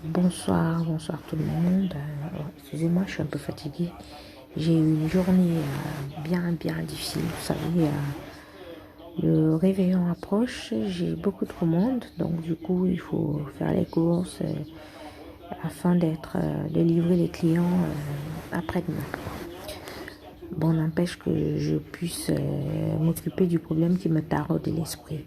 Bonsoir, bonsoir tout le monde. Excusez-moi, je suis un peu fatiguée. J'ai eu une journée bien difficile. Vous savez, le réveillon approche, j'ai beaucoup de commandes, donc du coup, il faut faire les courses afin de livrer les clients après-demain. Bon, n'empêche que je puisse m'occuper du problème qui me taraude l'esprit.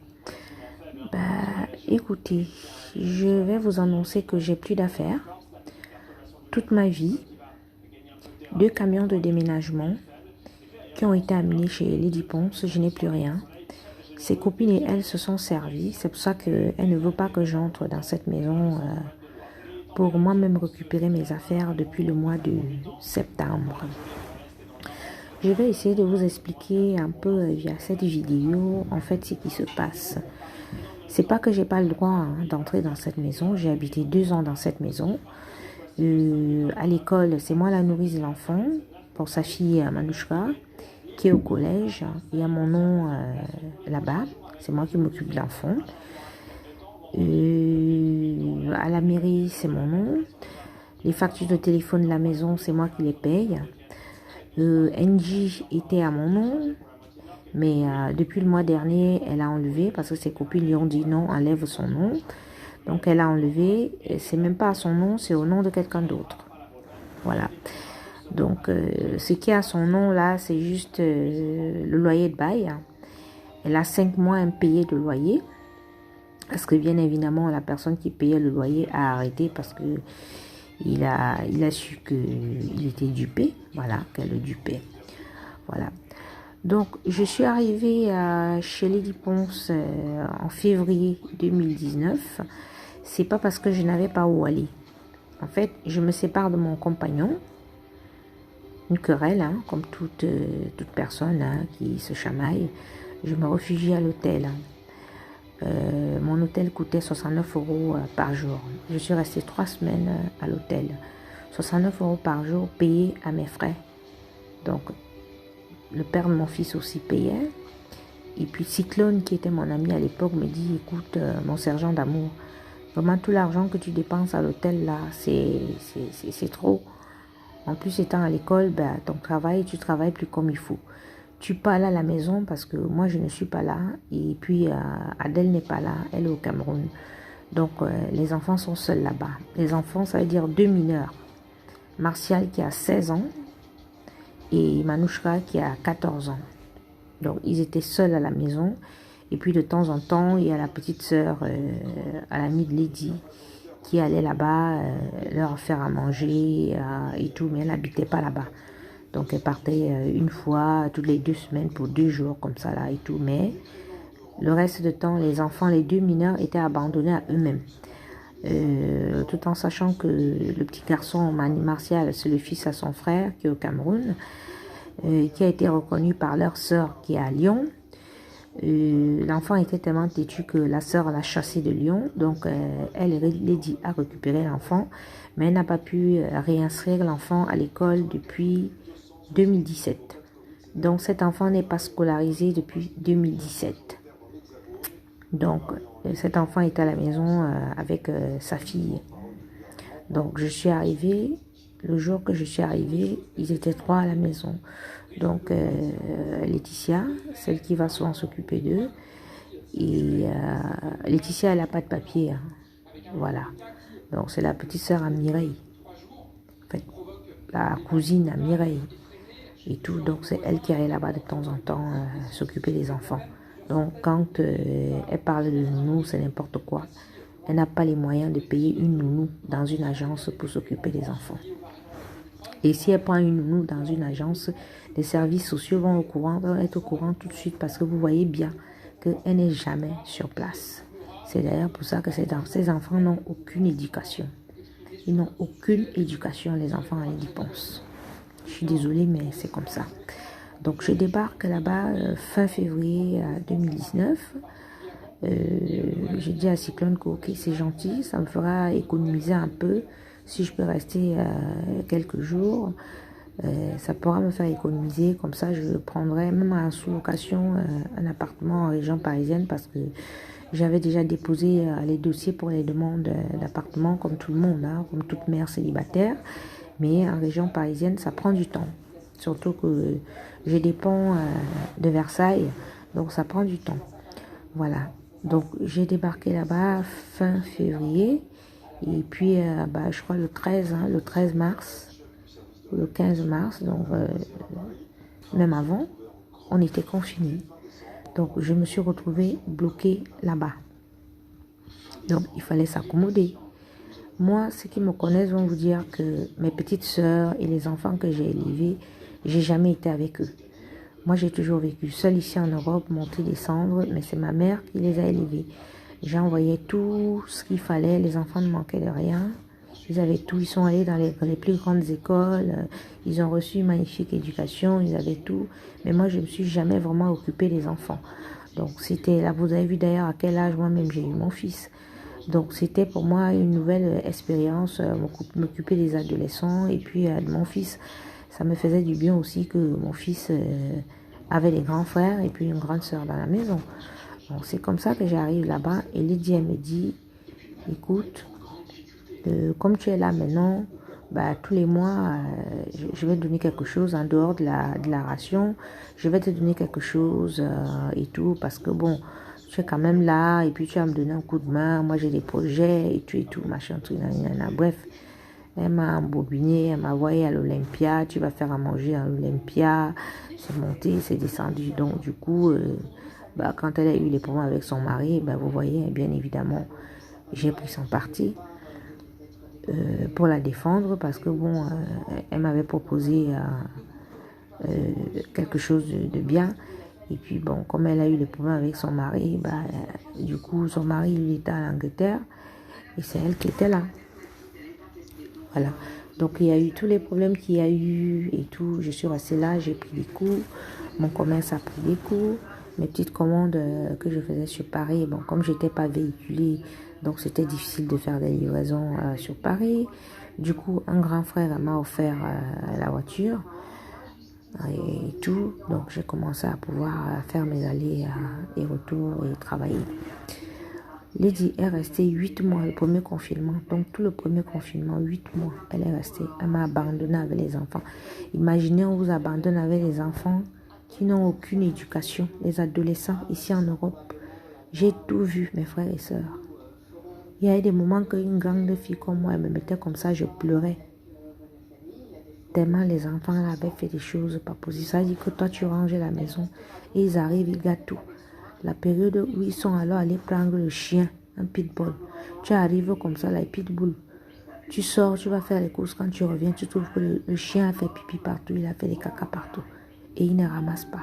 Écoutez, je vais vous annoncer que j'ai plus d'affaires. Toute ma vie, 2 camions de déménagement qui ont été amenés chez Lady Ponce, je n'ai plus rien. Ses copines et elles se sont servies. C'est pour ça qu'elle ne veut pas que j'entre dans cette maison pour moi-même récupérer mes affaires depuis le mois de septembre. Je vais essayer de vous expliquer un peu via cette vidéo en fait ce qui se passe. C'est pas que j'ai pas le droit d'entrer dans cette maison. J'ai habité 2 ans dans cette maison. À l'école, c'est moi la nourrice de l'enfant pour sa fille Manouchka qui est au collège. Il y a mon nom là-bas. C'est moi qui m'occupe de l'enfant. À la mairie, c'est mon nom. Les factures de téléphone de la maison, c'est moi qui les paye. NJ était à mon nom. Mais depuis le mois dernier, elle a enlevé parce que ses copines lui ont dit non, enlève son nom. Donc elle a enlevé, c'est même pas à son nom, c'est au nom de quelqu'un d'autre. Voilà. Donc ce qui est à son nom là, c'est juste le loyer de bail. Elle a 5 mois impayés de loyer. Parce que bien évidemment, la personne qui payait le loyer a arrêté parce que il a su qu'il était dupé. Voilà, qu'elle le dupait. Voilà. Donc, je suis arrivée chez Lady Ponce en février 2019. C'est pas parce que je n'avais pas où aller. En fait, je me sépare de mon compagnon. Une querelle, comme toute personne qui se chamaille. Je me réfugie à l'hôtel. Mon hôtel coûtait 69 € par jour. Je suis restée 3 semaines à l'hôtel. 69 € par jour payés à mes frais. Donc, le père de mon fils aussi payait. Et puis Cyclone, qui était mon ami à l'époque, me dit, écoute, mon sergent d'amour, vraiment tout l'argent que tu dépenses à l'hôtel là, c'est trop. En plus, étant à l'école, ton travail, tu travailles plus comme il faut. Tu pas là à la maison parce que moi, je ne suis pas là. Et puis, Adèle n'est pas là, elle est au Cameroun. Donc, les enfants sont seuls là-bas. Les enfants, ça veut dire 2 mineurs. Martial qui a 16 ans. Et Manouchka qui a 14 ans. Donc, ils étaient seuls à la maison. Et puis, de temps en temps, il y a la petite sœur, à l'amie de Lady, qui allait là-bas leur faire à manger et tout. Mais elle n'habitait pas là-bas. Donc, elle partait une fois toutes les 2 semaines pour 2 jours comme ça là et tout. Mais le reste du temps, les enfants, les 2 mineurs, étaient abandonnés à eux-mêmes. Tout en sachant que le petit garçon Mani Martial, c'est le fils à son frère qui est au Cameroun, qui a été reconnu par leur sœur qui est à Lyon. L'enfant était tellement têtu que la sœur l'a chassé de Lyon, donc elle Lady a récupéré l'enfant, mais elle n'a pas pu réinscrire l'enfant à l'école depuis 2017. Donc cet enfant n'est pas scolarisé depuis 2017. Donc, cet enfant est à la maison avec sa fille. Donc, je suis arrivée, le jour que je suis arrivée, ils étaient 3 à la maison. Donc, Laetitia, celle qui va souvent s'occuper d'eux. Et Laetitia, elle n'a pas de papier. Voilà. Donc, c'est la petite sœur à Mireille. En fait, la cousine à Mireille. Et tout. Donc, c'est elle qui allait là-bas de temps en temps s'occuper des enfants. Donc, quand elle parle de nounou, c'est n'importe quoi. Elle n'a pas les moyens de payer une nounou dans une agence pour s'occuper des enfants. Et si elle prend une nounou dans une agence, les services sociaux vont être au courant tout de suite parce que vous voyez bien qu'elle n'est jamais sur place. C'est d'ailleurs pour ça que ces enfants n'ont aucune éducation. Ils n'ont aucune éducation, les enfants à Lady Ponce. Je suis désolée, mais c'est comme ça. Donc, je débarque là-bas fin février 2019. J'ai dit à Cyclone que ok, c'est gentil, ça me fera économiser un peu. Si je peux rester quelques jours, ça pourra me faire économiser. Comme ça, je prendrai même en sous-location un appartement en région parisienne parce que J'avais déjà déposé les dossiers pour les demandes d'appartement comme tout le monde, hein, comme toute mère célibataire. Mais en région parisienne, ça prend du temps. Surtout que je dépends de Versailles, donc ça prend du temps. Voilà. Donc j'ai débarqué là-bas fin février. Et puis, je crois le 13, hein, le 13 mars, le 15 mars, donc même avant, on était confinés. Donc je me suis retrouvée bloquée là-bas. Donc il fallait s'accommoder. Moi, ceux qui me connaissent vont vous dire que mes petites sœurs et les enfants que j'ai élevés, j'ai jamais été avec eux. Moi, j'ai toujours vécu seule ici en Europe, monter, descendre, mais c'est ma mère qui les a élevés. J'envoyais tout ce qu'il fallait, les enfants ne manquaient de rien. Ils avaient tout, ils sont allés dans les plus grandes écoles, ils ont reçu une magnifique éducation, ils avaient tout. Mais moi, je ne me suis jamais vraiment occupée des enfants. Donc, c'était là, vous avez vu d'ailleurs à quel âge moi-même j'ai eu mon fils. Donc, c'était pour moi une nouvelle expérience, m'occuper des adolescents et puis de mon fils. Ça me faisait du bien aussi que mon fils avait des grands frères et puis une grande sœur dans la maison. Donc, c'est comme ça que j'arrive là-bas et Lydie, elle me dit, écoute, comme tu es là maintenant, tous les mois, je vais te donner quelque chose en dehors de la ration. Je vais te donner quelque chose et tout, parce que bon, tu es quand même là, et puis tu vas me donner un coup de main. Moi, j'ai des projets et tout, machin, tout, bref. Elle m'a embobiné, elle m'a envoyé à l'Olympia, tu vas faire à manger à l'Olympia. C'est monté, c'est descendu. Donc, du coup, quand elle a eu les problèmes avec son mari, vous voyez, bien évidemment, j'ai pris son parti. Pour la défendre parce que bon, elle m'avait proposé quelque chose de bien et puis bon, comme elle a eu des problèmes avec son mari, du coup son mari il était en Angleterre et c'est elle qui était là. Voilà, donc il y a eu tous les problèmes qu'il y a eu et tout. Je suis restée là, j'ai pris des coups, mon commerce a pris des coups, mes petites commandes que je faisais sur Paris, bon, comme j'étais pas véhiculée, donc c'était difficile de faire des livraisons sur Paris. Du coup, un grand frère m'a offert la voiture et tout, donc j'ai commencé à pouvoir faire mes allers et retours et travailler. Lydie est restée 8 mois, le premier confinement. Donc, tout le premier confinement, 8 mois, elle est restée. Elle m'a abandonnée avec les enfants. Imaginez, on vous abandonne avec les enfants qui n'ont aucune éducation. Les adolescents, ici en Europe. J'ai tout vu, mes frères et sœurs. Il y a eu des moments qu'une grande fille comme moi, elle me mettait comme ça, je pleurais. Tellement les enfants avaient fait des choses pas possibles. Ça dit que toi, tu ranges la maison et ils arrivent, ils gâtent tout. La période où ils sont alors allés prendre le chien, un pitbull. Tu arrives comme ça, la pitbull. Tu sors, tu vas faire les courses. Quand tu reviens, tu trouves que le chien a fait pipi partout, il a fait des caca partout. Et il ne ramasse pas.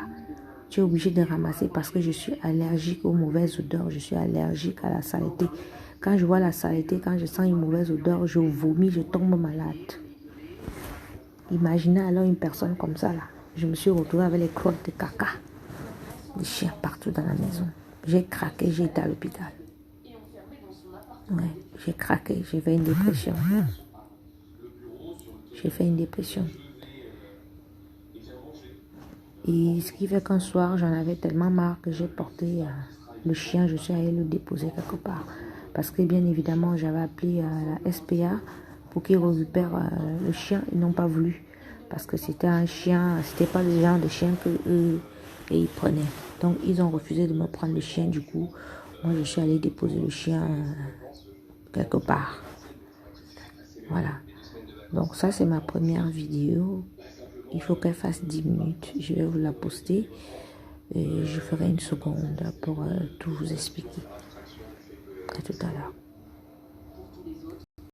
Tu es obligé de ramasser parce que je suis allergique aux mauvaises odeurs. Je suis allergique à la saleté. Quand je vois la saleté, quand je sens une mauvaise odeur, je vomis, je tombe malade. Imaginez alors une personne comme ça là. Je me suis retrouvée avec les crottes de caca. Des chiens partout dans la maison. J'ai craqué, j'ai été à l'hôpital. Ouais, j'ai craqué, j'ai fait une dépression. J'ai fait une dépression. Et ce qui fait qu'un soir, j'en avais tellement marre que j'ai porté le chien, je suis allée le déposer quelque part. Parce que bien évidemment, j'avais appelé la SPA pour qu'ils récupèrent le chien. Ils n'ont pas voulu. Parce que c'était un chien, c'était pas le genre de chien qu'eux ils prenaient. Donc, ils ont refusé de me prendre le chien. Du coup, moi, je suis allée déposer le chien quelque part. Voilà. Donc, ça, c'est ma première vidéo. Il faut qu'elle fasse 10 minutes. Je vais vous la poster. Et je ferai une seconde pour tout vous expliquer. À tout à l'heure.